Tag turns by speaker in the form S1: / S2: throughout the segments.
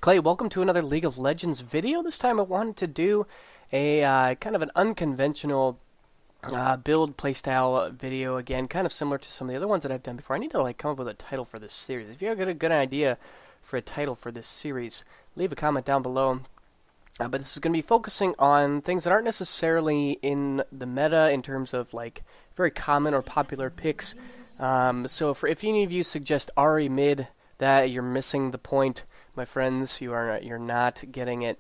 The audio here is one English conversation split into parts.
S1: Clay. Welcome to another League of Legends video. This time I wanted to do a kind of an unconventional build playstyle video again, kind of similar to some of the other ones that I've done before. I need to come up with a title for this series. If you have a good idea for a title for this series, leave a comment down below. But this is going to be focusing on things that aren't necessarily in the meta in terms of very common or popular picks. So if any of you suggest Ahri mid, that you're missing the point, my friends. You're not getting it.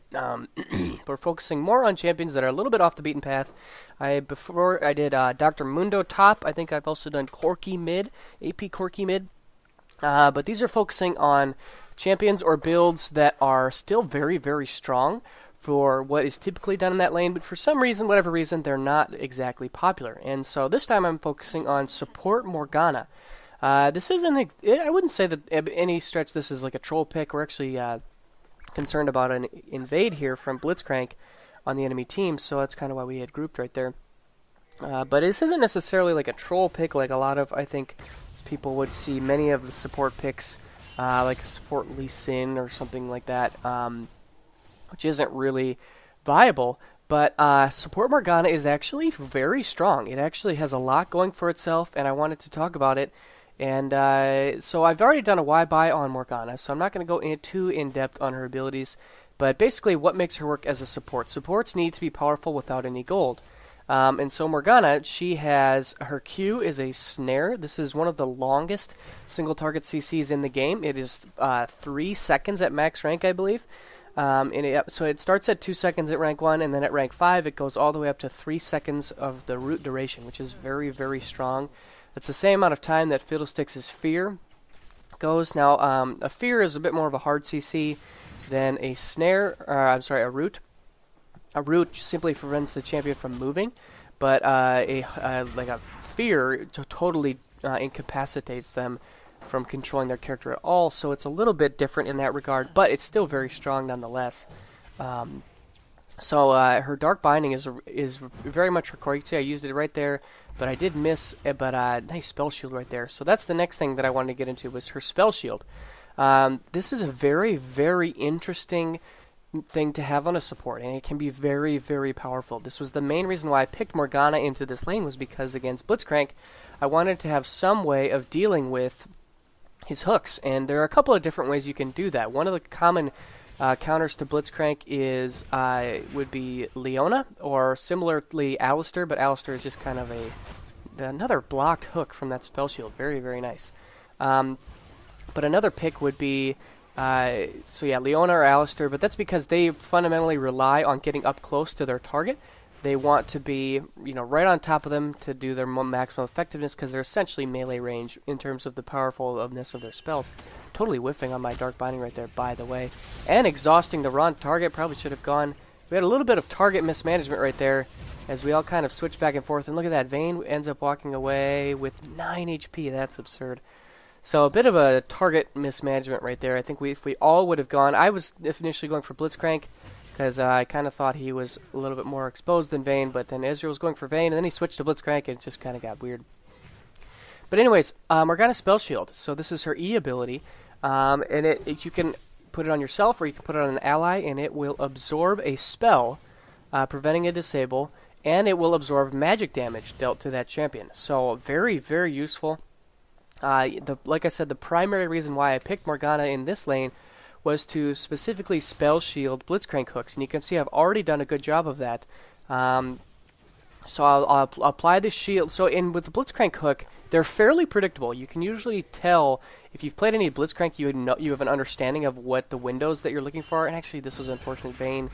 S1: We're focusing more on champions that are a little bit off the beaten path. Before I did Dr. Mundo top. I think I've also done Corki mid, AP Corki mid. But these are focusing on champions or builds that are still very, very strong for what is typically done in that lane, but for some reason, whatever reason, they're not exactly popular. And so this time I'm focusing on support Morgana. This isn't, I wouldn't say that any stretch this is like a troll pick. We're actually concerned about an invade here from Blitzcrank on the enemy team, so that's kind of why we had grouped right there. But this isn't necessarily like a troll pick like a lot of, I think, people would see many of the support picks, like support Lee Sin or something like that, which isn't really viable. But support Morgana is actually very strong. It actually has a lot going for itself, and I wanted to talk about it. And so I've already done a why buy on Morgana, so I'm not going to go too in-depth on her abilities. But basically what makes her work as a support. Supports need to be powerful without any gold. And so Morgana, she has, her Q is a snare. This is one of the longest single target CCs in the game. It is 3 seconds at max rank, I believe. So it starts at 2 seconds at rank 1, and then at rank 5 it goes all the way up to 3 seconds of the root duration, which is very, very strong. That's the same amount of time that Fiddlesticks' Fear goes. Now, a Fear is a bit more of a hard CC than a snare, a root. A root simply prevents the champion from moving, but a Fear totally incapacitates them from controlling their character at all, so it's a little bit different in that regard, but it's still very strong nonetheless. So her Dark Binding is very much her core. You can see I used it right there, but I did miss, but nice Spell Shield right there. So that's the next thing that I wanted to get into was her Spell Shield. This is a very, very interesting thing to have on a support, and it can be very, very powerful. This was the main reason why I picked Morgana into this lane, was because against Blitzcrank, I wanted to have some way of dealing with his hooks, and there are a couple of different ways you can do that. One of the common counters to Blitzcrank is would be Leona, or similarly Alistair, but Alistair is just kind of another blocked hook from that spell shield. Very, very nice. But another pick would be Leona or Alistair, but that's because they fundamentally rely on getting up close to their target. They want to be, right on top of them to do their maximum effectiveness, because they're essentially melee range in terms of the powerfulness of their spells. Totally whiffing on my Dark Binding right there, by the way. And exhausting the wrong target. Probably should have gone. We had a little bit of target mismanagement right there, as we all kind of switched back and forth. And look at that, Vayne ends up walking away with 9 HP. That's absurd. So a bit of a target mismanagement right there. I think if we all would have gone, I was initially going for Blitzcrank, because I kind of thought he was a little bit more exposed than Vayne, but then Ezreal was going for Vayne, and then he switched to Blitzcrank, and it just kind of got weird. But anyways, Morgana Spell Shield. So this is her E ability, and you can put it on yourself, or you can put it on an ally, and it will absorb a spell, preventing a disable, and it will absorb magic damage dealt to that champion. So very, very useful. Like I said, the primary reason why I picked Morgana in this lane was to specifically spell shield Blitzcrank hooks, and you can see I've already done a good job of that. So I'll apply the shield. So with the Blitzcrank hook, they're fairly predictable. You can usually tell if you've played any Blitzcrank, you have an understanding of what the windows that you're looking for. And actually, this was unfortunate Vayne.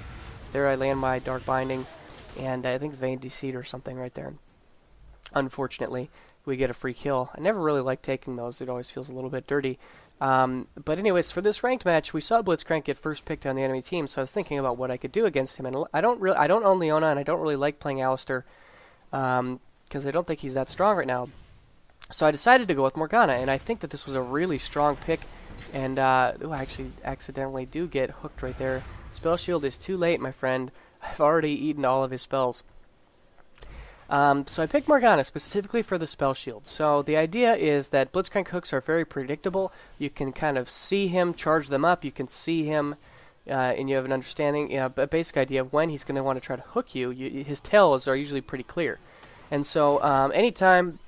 S1: There I land my Dark Binding, and I think Vayne DC'd or something right there. Unfortunately, we get a free kill. I never really like taking those. It always feels a little bit dirty. But anyways, for this ranked match, we saw Blitzcrank get first picked on the enemy team, so I was thinking about what I could do against him. And I don't own Leona, and I don't really like playing Alistair, because I don't think he's that strong right now. So I decided to go with Morgana, and I think that this was a really strong pick. And I actually accidentally do get hooked right there. Spell Shield is too late, my friend. I've already eaten all of his spells. So I picked Morgana specifically for the Spell Shield. So the idea is that Blitzcrank hooks are very predictable. You can kind of see him charge them up. You can see him and you have an understanding, a basic idea of when he's going to want to try to hook you, his tells are usually pretty clear. And so anytime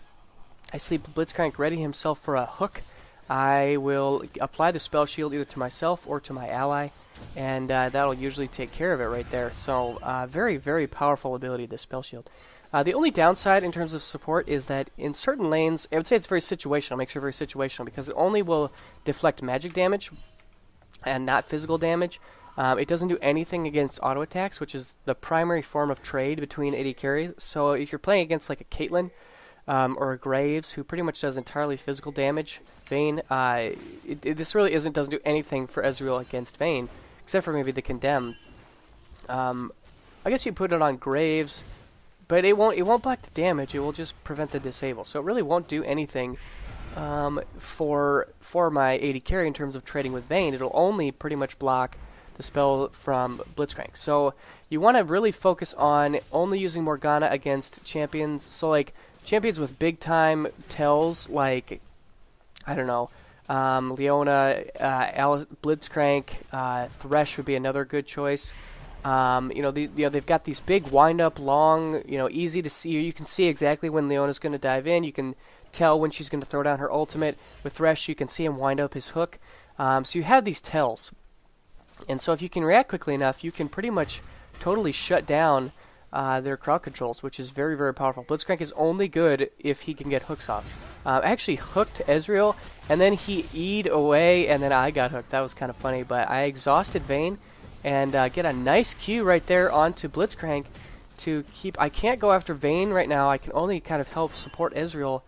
S1: I see Blitzcrank ready himself for a hook, I will apply the spell shield either to myself or to my ally, and that'll usually take care of it right there. So very, very powerful ability, this spell shield. The only downside in terms of support is that in certain lanes, I would say it's very situational, makes it very situational, because it only will deflect magic damage and not physical damage. It doesn't do anything against auto attacks, which is the primary form of trade between AD carries. So if you're playing against like a Caitlyn or a Graves, who pretty much does entirely physical damage, Vayne, this really doesn't do anything for Ezreal against Vayne, except for maybe the Condemn. I guess you put it on Graves, but it won't block the damage. It will just prevent the disable. So it really won't do anything for my AD carry in terms of trading with Vayne. It'll only pretty much block the spell from Blitzcrank. So you want to really focus on only using Morgana against champions. So like champions with big time tells, like I don't know, Leona, Blitzcrank, Thresh would be another good choice. They've got these big wind up, long, easy to see. You can see exactly when Leona's going to dive in. You can tell when she's going to throw down her ultimate. With Thresh, you can see him wind up his hook. So you have these tells. And so if you can react quickly enough, you can pretty much totally shut down their crowd controls, which is very, very powerful. Blitzcrank is only good if he can get hooks off. I actually hooked Ezreal, and then he E'd away, and then I got hooked. That was kind of funny, but I exhausted Vayne, and get a nice Q right there onto Blitzcrank to keep... I can't go after Vayne right now. I can only kind of help support Ezreal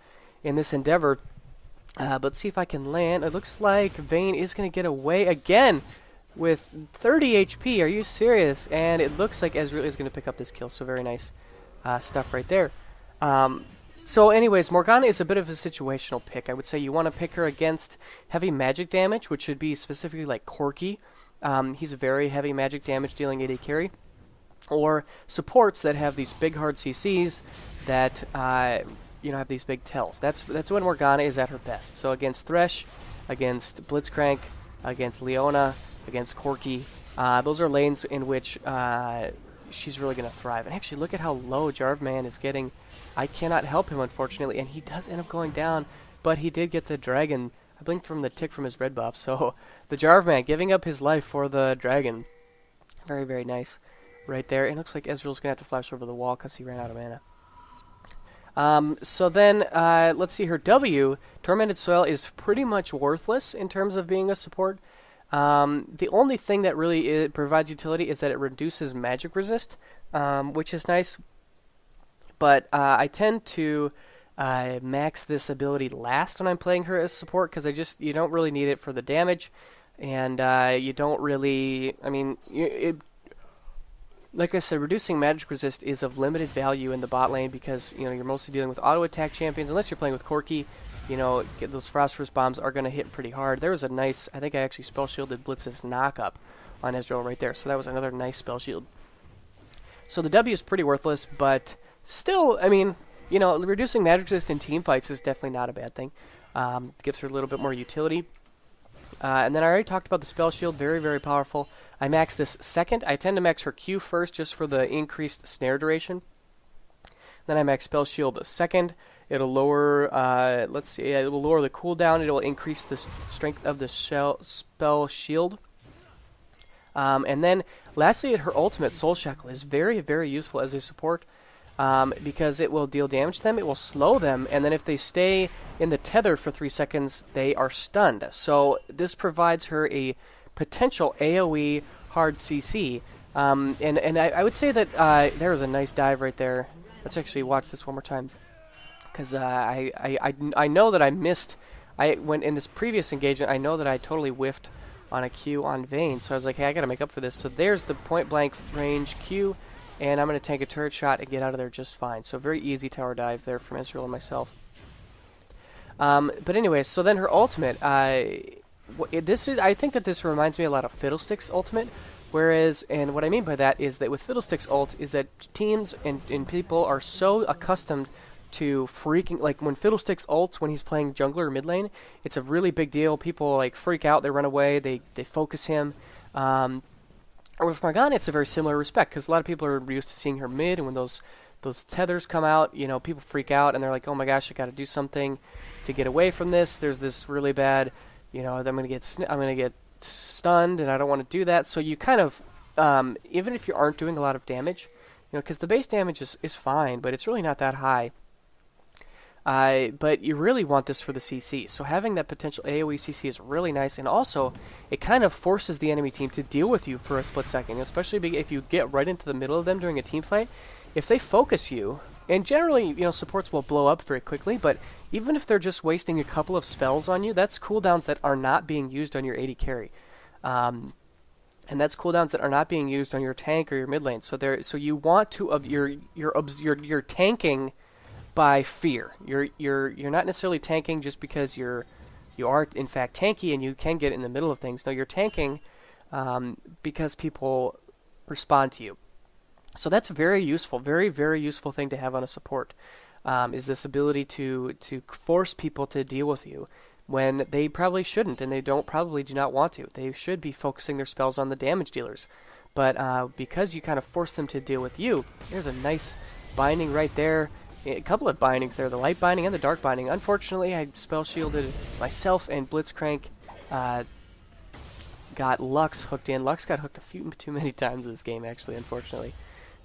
S1: in this endeavor. But let's see if I can land. It looks like Vayne is going to get away again with 30 HP. Are you serious? And it looks like Ezreal is going to pick up this kill. So very nice stuff right there. So anyways, Morgana is a bit of a situational pick. I would say you want to pick her against heavy magic damage, which should be specifically like Corki. He's a very heavy magic damage dealing AD carry. Or supports that have these big hard CCs that have these big tells. That's when Morgana is at her best. So against Thresh, against Blitzcrank, against Leona, against Corki, those are lanes in which she's really going to thrive. And actually, look at how low Jarvan is getting. I cannot help him, unfortunately, and he does end up going down, but he did get the dragon. I blinked from the tick from his red buff, so the Jarvan giving up his life for the dragon. Very, very nice right there. It looks like Ezreal's going to have to flash over the wall because he ran out of mana. So then, let's see her W. Tormented Soil is pretty much worthless in terms of being a support. The only thing that really provides utility is that it reduces magic resist, which is nice. But I tend to max this ability last when I'm playing her as support because you don't really need it for the damage, and you don't really. I mean, like I said, reducing magic resist is of limited value in the bot lane because you're mostly dealing with auto attack champions unless you're playing with Corki. Those phosphorus bombs are going to hit pretty hard. There was a nice, I think I actually spell shielded Blitz's knock-up on Ezreal right there, so that was another nice spell shield. So the W is pretty worthless, but still, I mean, reducing magic resist in team fights is definitely not a bad thing. Gives her a little bit more utility. And then I already talked about the spell shield, very, very powerful. I max this second. I tend to max her Q first just for the increased snare duration. Then I max spell shield second. It'll lower, it will lower the cooldown. It'll increase the strength of the spell shield. And then, lastly, her ultimate, Soul Shackle, is very, very useful as a support because it will deal damage to them, it will slow them, and then if they stay in the tether for 3 seconds, they are stunned. So this provides her a potential AoE hard CC. And I would say that there was a nice dive right there. Let's actually watch this one more time. Because I know that I missed. When in this previous engagement, I know that I totally whiffed on a Q on Vayne. So I was like, hey, I got to make up for this. So there's the point blank range Q, and I'm going to tank a turret shot and get out of there just fine. So very easy tower dive there from Ezreal and myself. But anyway, so then her ultimate. I think that this reminds me a lot of Fiddlestick's ultimate. Whereas, and what I mean by that is that with Fiddlestick's ult is that teams and people are so accustomed to freaking, like when Fiddlesticks ults when he's playing jungler or mid lane, it's a really big deal. People like freak out, they run away, they focus him. With Morgana, it's a very similar respect because a lot of people are used to seeing her mid, and when those tethers come out, you know, people freak out and they're like, "Oh my gosh, I got to do something to get away from this." There's this really bad, you know, I'm gonna get stunned, and I don't want to do that. So you kind of, even if you aren't doing a lot of damage, you know, because the base damage is fine, but it's really not that high. But you really want this for the CC. So having that potential AoE CC is really nice, and also it kind of forces the enemy team to deal with you for a split second, especially if you get right into the middle of them during a team fight. If they focus you, and generally, you know, supports will blow up very quickly, but even if they're just wasting a couple of spells on you, that's cooldowns that are not being used on your AD carry. And that's cooldowns that are not being used on your tank or your mid lane. So you want to you're tanking by fear. You're not necessarily tanking just because you are in fact tanky and you can get in the middle of things. No, you're tanking because people respond to you. So that's very useful, very, very useful thing to have on a support, is this ability to force people to deal with you when they probably shouldn't, and they probably do not want to. They should be focusing their spells on the damage dealers. But because you kind of force them to deal with you, there's a nice binding right there. A couple of bindings there, the light binding and the dark binding. Unfortunately, I spell shielded myself, and Blitzcrank got Lux hooked in. Lux got hooked a few too many times in this game, actually, unfortunately.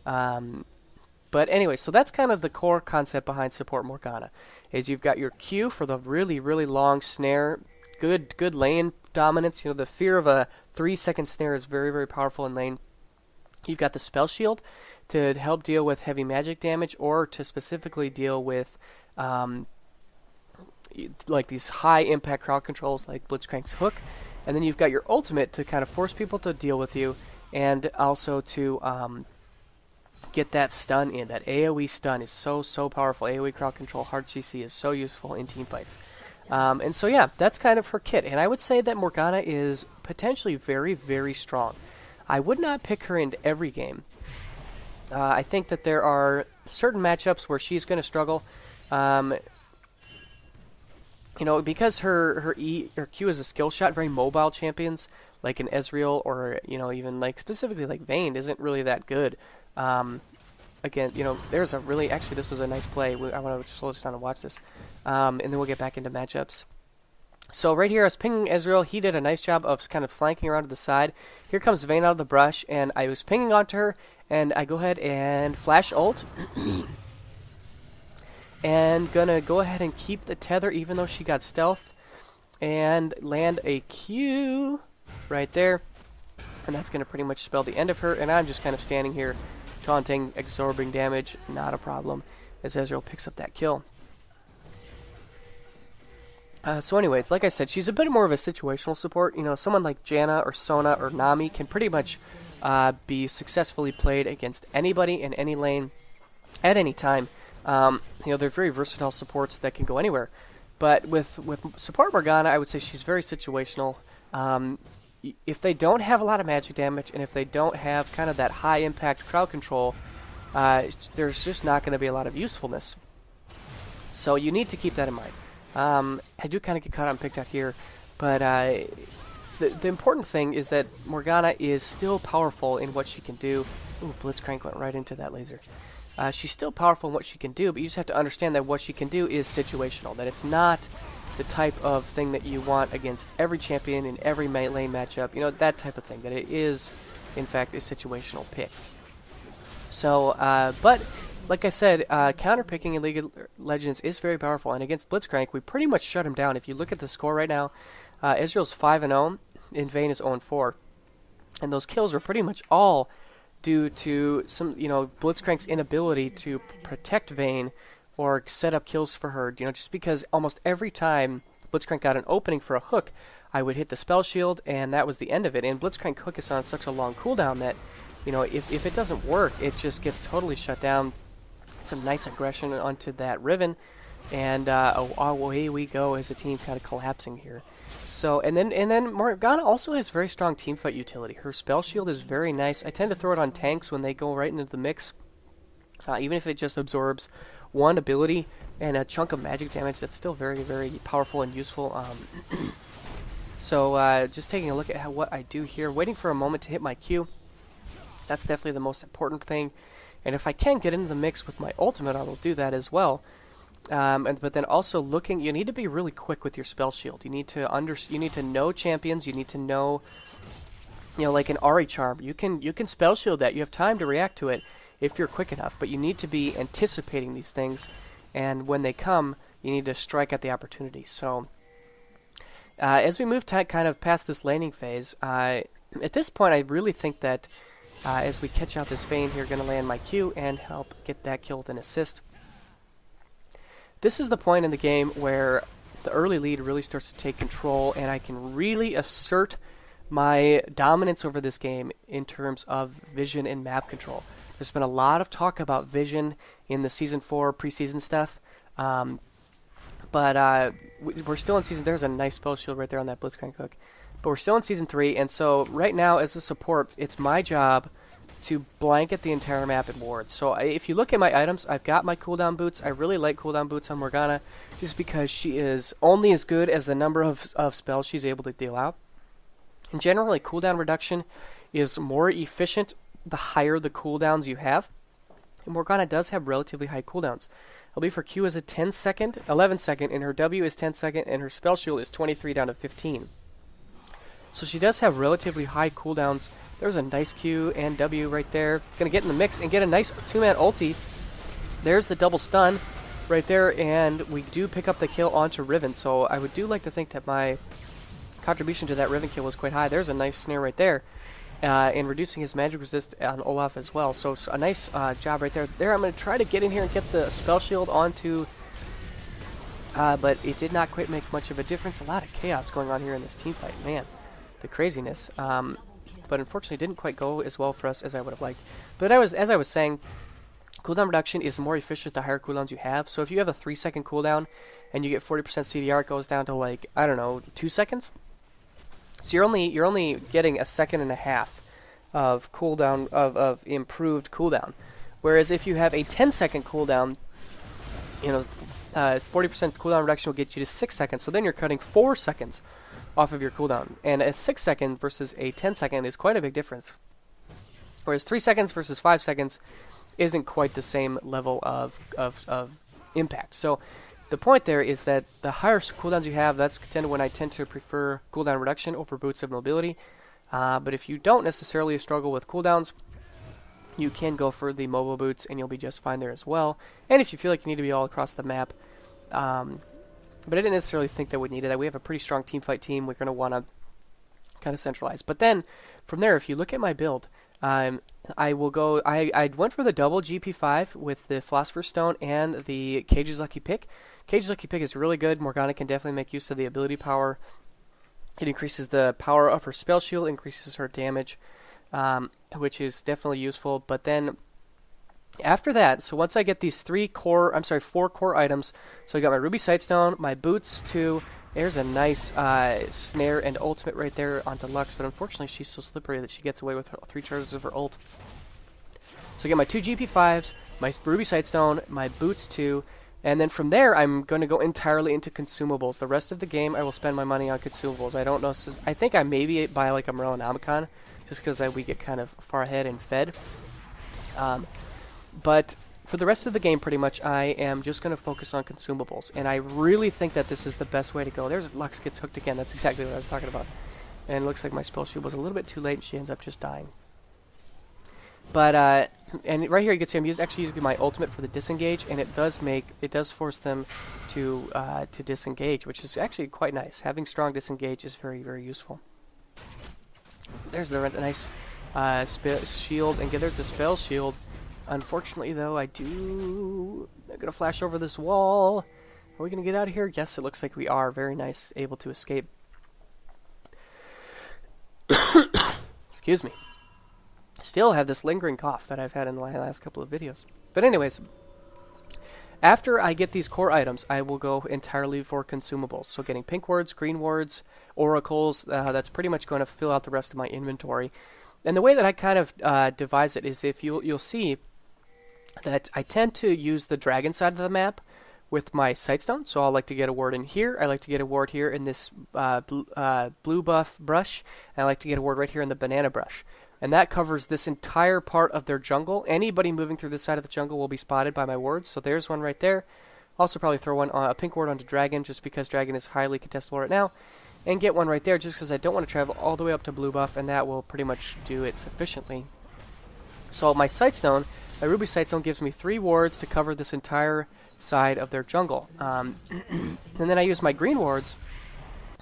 S1: But anyway, so that's kind of the core concept behind support Morgana, is you've got your Q for the really, really long snare, good lane dominance. You know, the fear of a 3-second snare is very, very powerful in lane. You've got the spell shield to help deal with heavy magic damage, or to specifically deal with like these high impact crowd controls like Blitzcrank's hook. And then you've got your ultimate to kind of force people to deal with you, and also to get that stun in. That AoE stun is so powerful. AoE crowd control, hard CC is so useful in team fights. And so yeah, that's kind of her kit. And I would say that Morgana is potentially very, very strong. I would not pick her into every game. I think that there are certain matchups where she's going to struggle. You know, because her Q is a skill shot, very mobile champions like an Ezreal, or, you know, even like specifically like Vayne isn't really that good. Again, you know, there's a really, actually this was a nice play. I want to slow this down and watch this. And then we'll get back into matchups. So right here, I was pinging Ezreal. He did a nice job of kind of flanking around to the side. Here comes Vayne out of the brush, and I was pinging onto her, and I go ahead and flash ult. And gonna go ahead and keep the tether even though she got stealthed, and land a Q right there. And that's gonna pretty much spell the end of her, and I'm just kind of standing here taunting, absorbing damage, not a problem, as Ezreal picks up that kill. So anyways, like I said, she's a bit more of a situational support. You know, someone like Janna or Sona or Nami can pretty much be successfully played against anybody in any lane at any time. You know, they're very versatile supports that can go anywhere. But with support Morgana, I would say she's very situational. If they don't have a lot of magic damage, and if they don't have kind of that high impact crowd control, there's just not going to be a lot of usefulness. So you need to keep that in mind. I do kind of get caught on picked out here, but the important thing is that Morgana is still powerful in what she can do. Ooh, Blitzcrank went right into that laser. She's still powerful in what she can do, but you just have to understand that what she can do is situational, that it's not the type of thing that you want against every champion in every lane matchup, you know, that type of thing, that it is, in fact, a situational pick. So, but like I said, counterpicking in League of Legends is very powerful, and against Blitzcrank, we pretty much shut him down. If you look at the score right now, Israel's 5-0, and Vayne is 0-4, and those kills were pretty much all due to some, you know, Blitzcrank's inability to protect Vayne or set up kills for her. You know, just because almost every time Blitzcrank got an opening for a hook, I would hit the spell shield, and that was the end of it. And Blitzcrank hook is on such a long cooldown that, you know, if it doesn't work, it just gets totally shut down. Some nice aggression onto that Riven, and away we go as a team, kind of collapsing here. So, and then Morgana also has very strong teamfight utility. Her spell shield is very nice. I tend to throw it on tanks when they go right into the mix, even if it just absorbs one ability and a chunk of magic damage. That's still very, very powerful and useful. So, just taking a look at what I do here, waiting for a moment to hit my Q. That's definitely the most important thing. And if I can get into the mix with my ultimate, I will do that as well. But then also looking, you need to be really quick with your spell shield. You need to know champions. You need to know, like an Ari charm. You can spell shield that. You have time to react to it if you're quick enough. But you need to be anticipating these things, and when they come, you need to strike at the opportunity. So as we move kind of past this laning phase, at this point, I really think that as we catch out this Vayne here, going to land my Q and help get that kill with an assist. This is the point in the game where the early lead really starts to take control, and I can really assert my dominance over this game in terms of vision and map control. There's been a lot of talk about vision in the Season 4 preseason stuff, but we're still in Season... There's a nice spell shield right there on that Blitzcrank hook. But we're still in Season 3, and so right now as a support, it's my job to blanket the entire map in wards. So if you look at my items, I've got my cooldown boots. I really like cooldown boots on Morgana just because she is only as good as the number of spells she's able to deal out. And generally, cooldown reduction is more efficient the higher the cooldowns you have. And Morgana does have relatively high cooldowns. I believe her Q is a 10 second, 11 second, and her W is 10 second, and her spell shield is 23 down to 15. So she does have relatively high cooldowns. There's a nice Q and W right there. Gonna get in the mix and get a nice two-man ulti. There's the double stun right there, and we do pick up the kill onto Riven. So I would do like to think that my contribution to that Riven kill was quite high. There's a nice snare right there. And reducing his magic resist on Olaf as well. So a nice job right there. I'm going to try to get in here and get the spell shield onto... but it did not quite make much of a difference. A lot of chaos going on here in this team fight. Man, the craziness. But unfortunately, it didn't quite go as well for us as I would have liked. But as I was saying, cooldown reduction is more efficient the higher cooldowns you have. So if you have a 3-second cooldown and you get 40% CDR, it goes down to like, I don't know, 2 seconds? So you're only getting a second and a half of cooldown of improved cooldown, whereas if you have a 10-second cooldown, 40% cooldown reduction will get you to 6 seconds. So then you're cutting 4 seconds off of your cooldown, and a 6-second versus a 10-second is quite a big difference. Whereas 3 seconds versus 5 seconds isn't quite the same level of impact. So the point there is that the higher cooldowns you have, that's when I tend to prefer cooldown reduction over boots of mobility. But if you don't necessarily struggle with cooldowns, you can go for the mobile boots and you'll be just fine there as well. And if you feel like you need to be all across the map, but I didn't necessarily think that we needed that. We have a pretty strong team fight team. We're going to want to kind of centralize. But then from there, if you look at my build, I went for the double GP5 with the Philosopher's Stone and the Cage's Lucky Pick. Cage's Lucky Pick is really good. Morgana can definitely make use of the ability power. It increases the power of her spell shield, increases her damage, which is definitely useful. But then after that, so once I get these 4 core items, so I got my Ruby Sightstone, my boots too. There's a nice snare and ultimate right there onto Lux, but unfortunately she's so slippery that she gets away with 3 charges of her ult. So I get my 2 GP5s, my Ruby Sightstone, my boots too, and then from there I'm going to go entirely into consumables. The rest of the game I will spend my money on consumables. I don't know, I think I maybe buy like a Morellonomicon, just because we get kind of far ahead and fed. But for the rest of the game, pretty much, I am just going to focus on consumables. And I really think that this is the best way to go. There's Lux gets hooked again. That's exactly what I was talking about. And it looks like my spell shield was a little bit too late, and she ends up just dying. But, and right here you can see I'm actually using my ultimate for the disengage, and it does force them to disengage, which is actually quite nice. Having strong disengage is very, very useful. There's the nice shield, and there's the spell shield. Unfortunately, though, I'm going to flash over this wall. Are we going to get out of here? Yes, it looks like we are. Very nice, able to escape. Excuse me. Still have this lingering cough that I've had in the last couple of videos. But anyways, after I get these core items, I will go entirely for consumables. So getting pink wards, green wards, oracles, that's pretty much going to fill out the rest of my inventory. And the way that I kind of devise it is if you'll see that I tend to use the dragon side of the map with my Sightstone. So I'll like to get a ward in here. I like to get a ward here in this blue buff brush. And I like to get a ward right here in the banana brush. and that covers this entire part of their jungle. Anybody moving through this side of the jungle will be spotted by my wards, so there's one right there. Also probably throw one a pink ward onto Dragon, just because Dragon is highly contestable right now. And get one right there, just because I don't want to travel all the way up to blue buff, and that will pretty much do it sufficiently. So my Sightstone, my Ruby Sightstone gives me 3 wards to cover this entire side of their jungle. And then I use my green wards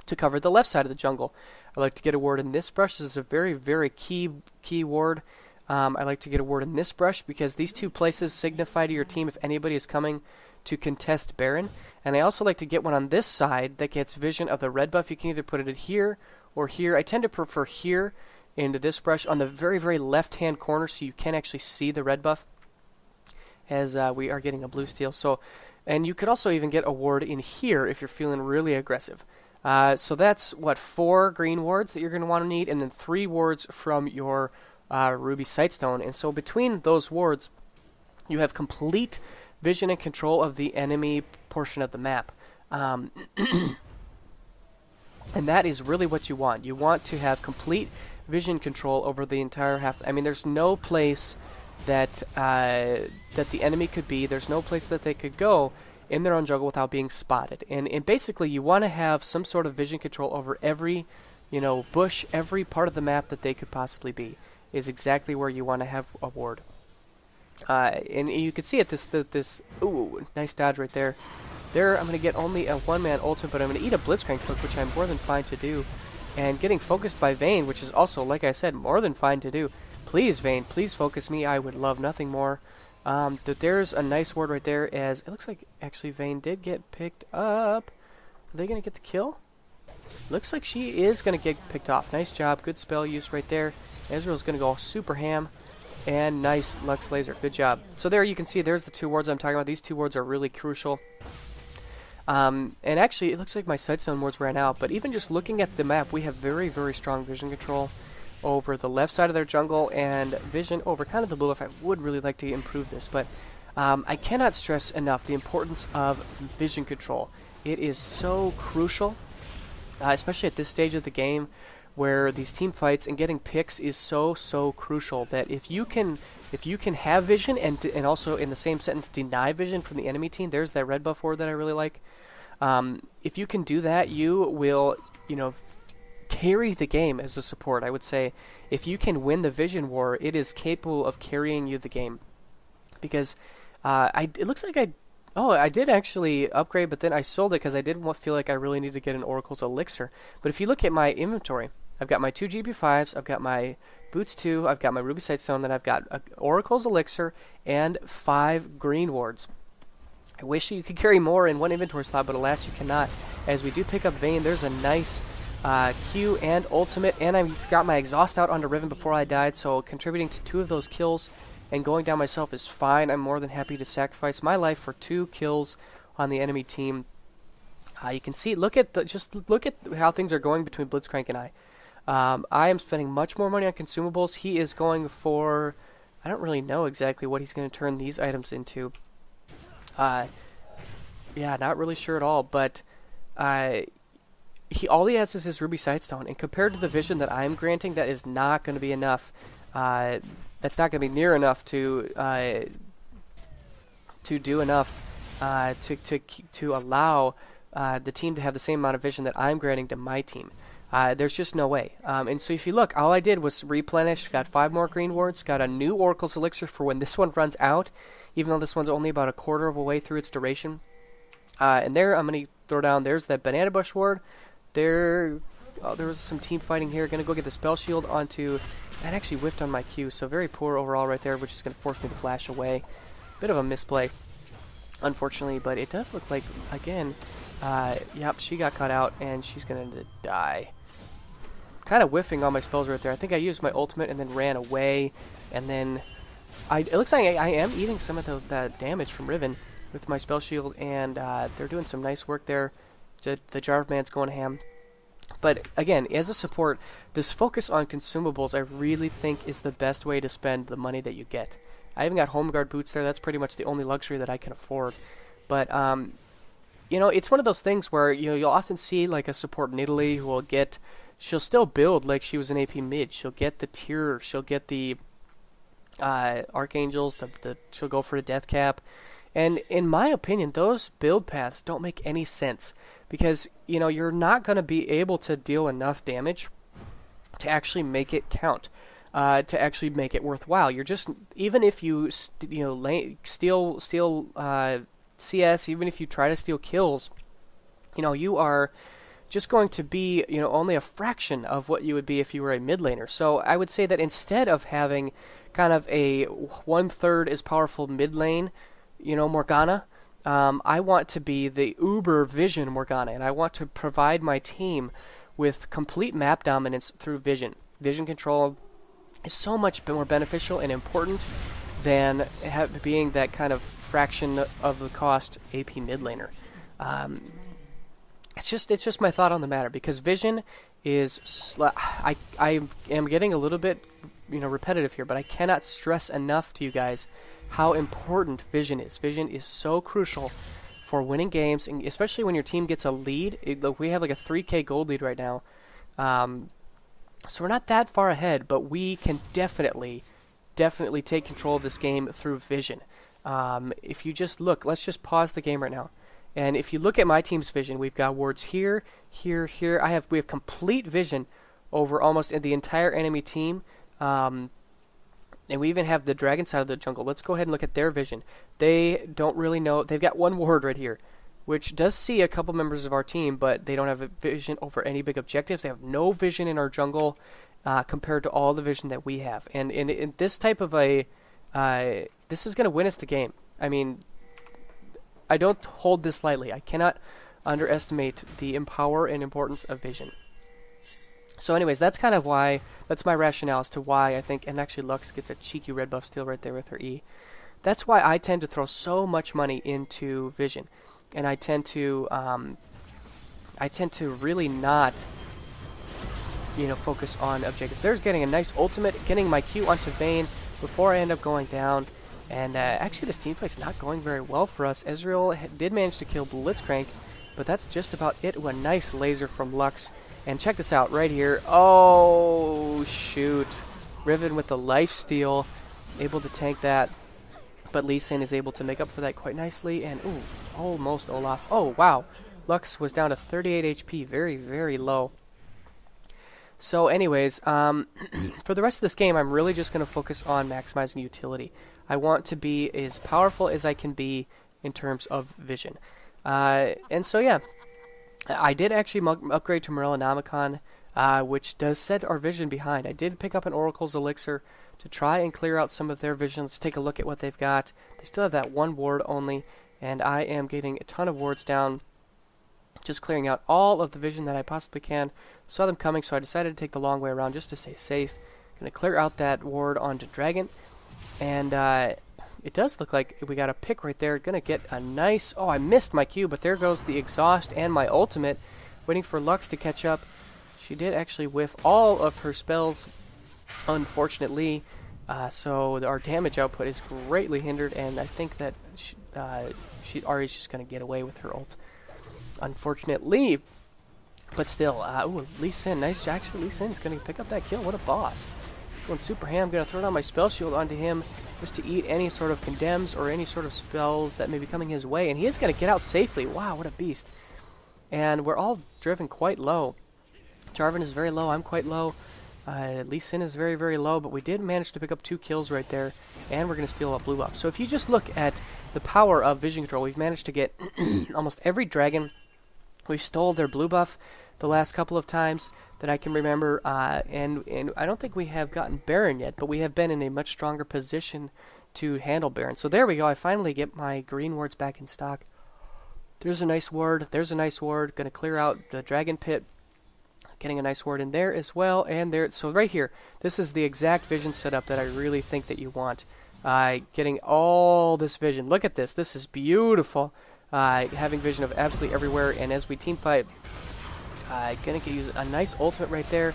S1: to cover the left side of the jungle. I like to get a ward in this brush. This is a very, very key ward. I like to get a ward in this brush because these 2 places signify to your team if anybody is coming to contest Baron. And I also like to get one on this side that gets vision of the red buff. You can either put it in here or here. I tend to prefer here into this brush on the very, very left-hand corner so you can actually see the red buff as we are getting a blue steal. So, and you could also even get a ward in here if you're feeling really aggressive. So that's, what, 4 green wards that you're going to want to need, and then 3 wards from your Ruby Sightstone. And so between those wards, you have complete vision and control of the enemy portion of the map. And that is really what you want. You want to have complete vision control over the entire half. I mean, there's no place that that the enemy could be. There's no place that they could go in their own jungle without being spotted. And basically, you want to have some sort of vision control over every, bush, every part of the map that they could possibly be. Is exactly where you want to have a ward. And you can see it. This ooh, nice dodge right there. There, I'm going to get only a one-man ultimate, but I'm going to eat a Blitzcrank hook, which I'm more than fine to do. And getting focused by Vayne, which is also, like I said, more than fine to do. Please, Vayne, please focus me. I would love nothing more. There's a nice ward right there, as it looks like actually Vayne did get picked up. Are they going to get the kill? Looks like she is going to get picked off. Nice job. Good spell use right there. Ezreal's going to go super ham. And nice Lux Laser. Good job. So there you can see there's the 2 wards I'm talking about. These 2 wards are really crucial. And actually, it looks like my Sightstone wards ran out. But even just looking at the map, we have very, very strong vision control over the left side of their jungle and vision over kind of the blue buff. I would really like to improve this. But I cannot stress enough the importance of vision control. It is so crucial, especially at this stage of the game, where these team fights and getting picks is so crucial. That if you can have vision and also in the same sentence deny vision from the enemy team, there's that red buff ward that I really like. If you can do that, you will carry the game as a support. I would say if you can win the vision war, it is capable of carrying you the game. Because it looks like I did actually upgrade, but then I sold it because I didn't feel like I really needed to get an Oracle's Elixir. But if you look at my inventory, I've got my 2 GB5s, I've got my Boots 2, I've got my Ruby Sightstone, then I've got Oracle's Elixir, and 5 green wards. I wish you could carry more in one inventory slot, but alas, you cannot. As we do pick up Vayne, there's a nice Q and ultimate, and I got my exhaust out onto Riven before I died, so contributing to 2 of those kills and going down myself is fine. I'm more than happy to sacrifice my life for 2 kills on the enemy team. You can see, look at how things are going between Blitzcrank and I. I am spending much more money on consumables. He is going for, I don't really know exactly what he's going to turn these items into. Yeah, not really sure at all, but all he has is his Ruby Sightstone, and compared to the vision that I'm granting, that is not going to be enough. That's not going to be near enough to do enough to allow the team to have the same amount of vision that I'm granting to my team. There's just no way. And so if you look, all I did was replenish, got 5 more green wards, got a new Oracle's Elixir for when this one runs out, even though this one's only about a quarter of a way through its duration. And there, I'm going to throw down, there's that Banana Bush ward. There was some team fighting here. Going to go get the Spell Shield onto, that actually whiffed on my Q, so very poor overall right there, which is going to force me to flash away. Bit of a misplay, unfortunately, but it does look like, again, yep, she got caught out, and she's going to die. Kind of whiffing on my spells right there. I think I used my ultimate and then ran away, and then it looks like I am eating some of the damage from Riven with my Spell Shield, and they're doing some nice work there. The Jarv Man's going ham. But again, as a support, this focus on consumables I really think is the best way to spend the money that you get. I even got Home Guard boots there. That's pretty much the only luxury that I can afford. But it's one of those things where you'll often see like a support in Italy who will get she'll still build like she was an AP mid. She'll get the tier, she'll get the Archangels, she'll go for a death cap. And in my opinion, those build paths don't make any sense because, you know, you're not going to be able to deal enough damage to actually make it count, to actually make it worthwhile. You're just, even if you, steal CS, even if you try to steal kills, you know, you are just going to be, you know, only a fraction of what you would be if you were a mid laner. So I would say that instead of having kind of a 1/3 as powerful mid lane, you know, Morgana, I want to be the uber vision Morgana, and I want to provide my team with complete map dominance through vision. Vision control is so much more beneficial and important than being that kind of fraction of the cost AP mid laner. It's just my thought on the matter, because vision is, I am getting a little bit, you know, repetitive here, but I cannot stress enough to you guys how important vision is. Vision is so crucial for winning games, and especially when your team gets a lead. Look, we have like a 3k gold lead right now, so we're not that far ahead, but we can definitely take control of this game through vision. If you just look, let's just pause the game right now, and if you look at my team's vision, we've got wards here, here, here. We have complete vision over almost the entire enemy team. And we even have the dragon side of the jungle. Let's go ahead and look at their vision. They don't really know. They've got one ward right here, which does see a couple members of our team, but they don't have a vision over any big objectives. They have no vision in our jungle compared to all the vision that we have. And in this type of a... this is going to win us the game. I mean, I don't hold this lightly. I cannot underestimate the power and importance of vision. So anyways, that's kind of why, that's my rationale as to why I think, and actually Lux gets a cheeky red buff steal right there with her E. That's why I tend to throw so much money into vision. And I tend to really not, you know, focus on objectives. There's getting a nice ultimate, getting my Q onto Vayne before I end up going down. And actually this teamfight's not going very well for us. Ezreal did manage to kill Blitzcrank, but that's just about it. Ooh, a nice laser from Lux. And check this out right here. Oh, shoot. Riven with the lifesteal, able to tank that. But Lee Sin is able to make up for that quite nicely. And, ooh, almost Olaf. Oh, wow. Lux was down to 38 HP. Very, very low. So, anyways, for the rest of this game, I'm really just going to focus on maximizing utility. I want to be as powerful as I can be in terms of vision. And so, yeah. I did actually upgrade to Morellonomicon, which does set our vision behind. I did pick up an Oracle's Elixir to try and clear out some of their vision. Let's take a look at what they've got. They still have that one ward only, and I am getting a ton of wards down, just clearing out all of the vision that I possibly can. Saw them coming, so I decided to take the long way around just to stay safe. Going to clear out that ward onto Dragon, and it does look like we got a pick right there. Gonna get a nice... Oh, I missed my Q, but there goes the exhaust and my ultimate. Waiting for Lux to catch up. She did actually whiff all of her spells, unfortunately. So our damage output is greatly hindered, and I think that Ari's just gonna get away with her ult, unfortunately. But still, ooh, Lee Sin, nice. Actually, Lee Sin's gonna pick up that kill. What a boss! He's going super ham. Gonna throw down my spell shield onto him, just to eat any sort of condemns or any sort of spells that may be coming his way. And he is going to get out safely. Wow, what a beast. And we're all driven quite low. Jarvan is very low. I'm quite low. Lee Sin is very, very low. But we did manage to pick up 2 kills right there. And we're going to steal a blue buff. So if you just look at the power of vision control, we've managed to get almost every dragon. We stole their blue buff the last couple of times that I can remember, and I don't think we have gotten Baron yet, but we have been in a much stronger position to handle Baron. So there we go. I finally get my green wards back in stock. There's a nice ward. There's a nice ward. Going to clear out the dragon pit. Getting a nice ward in there as well, and there. So right here, this is the exact vision setup that I really think that you want. Getting all this vision. Look at this. This is beautiful. Having vision of absolutely everywhere, and as we team fight, gonna use a nice ultimate right there,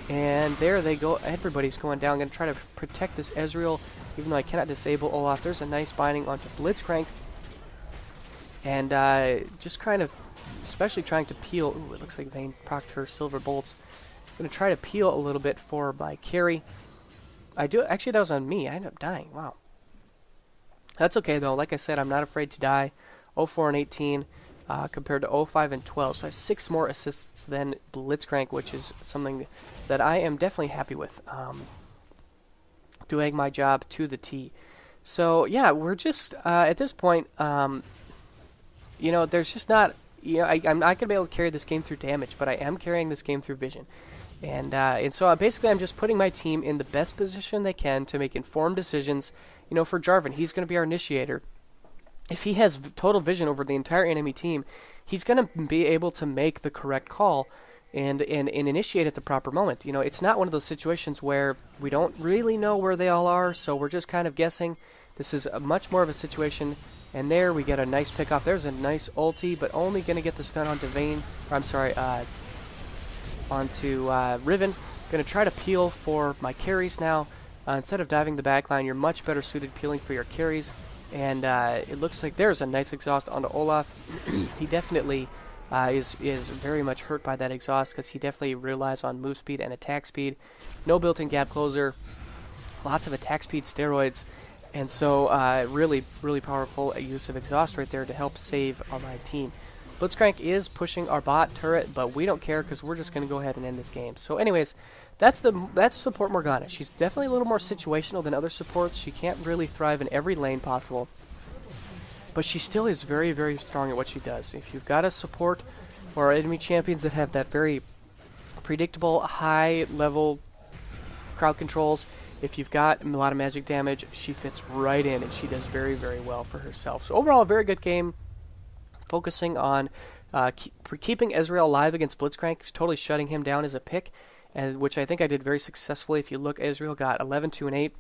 S1: and there they go. Everybody's going down. Gonna try to protect this Ezreal, even though I cannot disable Olaf. There's a nice binding onto Blitzcrank, and just kind of, especially trying to peel. Ooh, it looks like Vayne procced her silver bolts. going to try to peel a little bit for my carry. Actually, that was on me. I ended up dying. Wow. That's okay, though. Like I said, I'm not afraid to die. 0-4 and 18 compared to 0-5 and 12. So I have 6 more assists than Blitzcrank, which is something that I am definitely happy with. Doing my job to the T. So, yeah, we're just, at this point, there's just not, I'm not going to be able to carry this game through damage, but I am carrying this game through vision. And so basically I'm just putting my team in the best position they can to make informed decisions. For Jarvan, he's going to be our initiator. If he has total vision over the entire enemy team, he's going to be able to make the correct call and initiate at the proper moment. It's not one of those situations where we don't really know where they all are, so we're just kind of guessing. This is much more of a situation, and there we get a nice pick off. There's a nice ulti, but only going to get the stun onto Riven. Going to try to peel for my carries now. Instead of diving the backline, you're much better suited peeling for your carries. And it looks like there's a nice exhaust onto Olaf. He definitely is very much hurt by that exhaust because he definitely relies on move speed and attack speed. No built-in gap closer. Lots of attack speed steroids. And so really, really powerful use of exhaust right there to help save my team. Blitzcrank is pushing our bot turret, but we don't care because we're just going to go ahead and end this game. So anyways, that's support Morgana. She's definitely a little more situational than other supports. She can't really thrive in every lane possible, but she still is very, very strong at what she does. If you've got a support or enemy champions that have that very predictable, high-level crowd controls, if you've got a lot of magic damage, she fits right in, and she does very, very well for herself. So overall, a very good game. Focusing on keeping Ezreal alive against Blitzcrank, totally shutting him down as a pick, and which I think I did very successfully. If you look, Ezreal got 11, 2, and 8,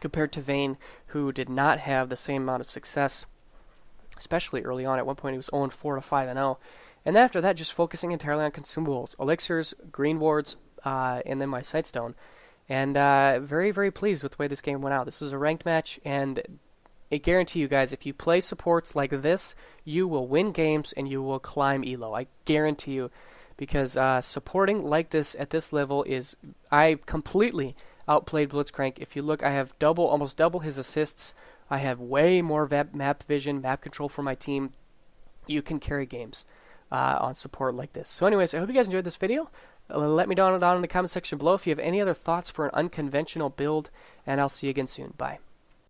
S1: compared to Vayne, who did not have the same amount of success, especially early on. At one point, he was 0, 4 to 5 and 0, and then after that, just focusing entirely on consumables, elixirs, green wards, and then my sightstone. And very, very pleased with the way this game went out. This is a ranked match, and I guarantee you guys, if you play supports like this, you will win games and you will climb elo. I guarantee you, because supporting like this at this level is, I completely outplayed Blitzcrank. If you look, I have almost double his assists. I have way more map vision, map control for my team. You can carry games on support like this. So anyways, I hope you guys enjoyed this video. Let me down in the comment section below if you have any other thoughts for an unconventional build, and I'll see you again soon. Bye.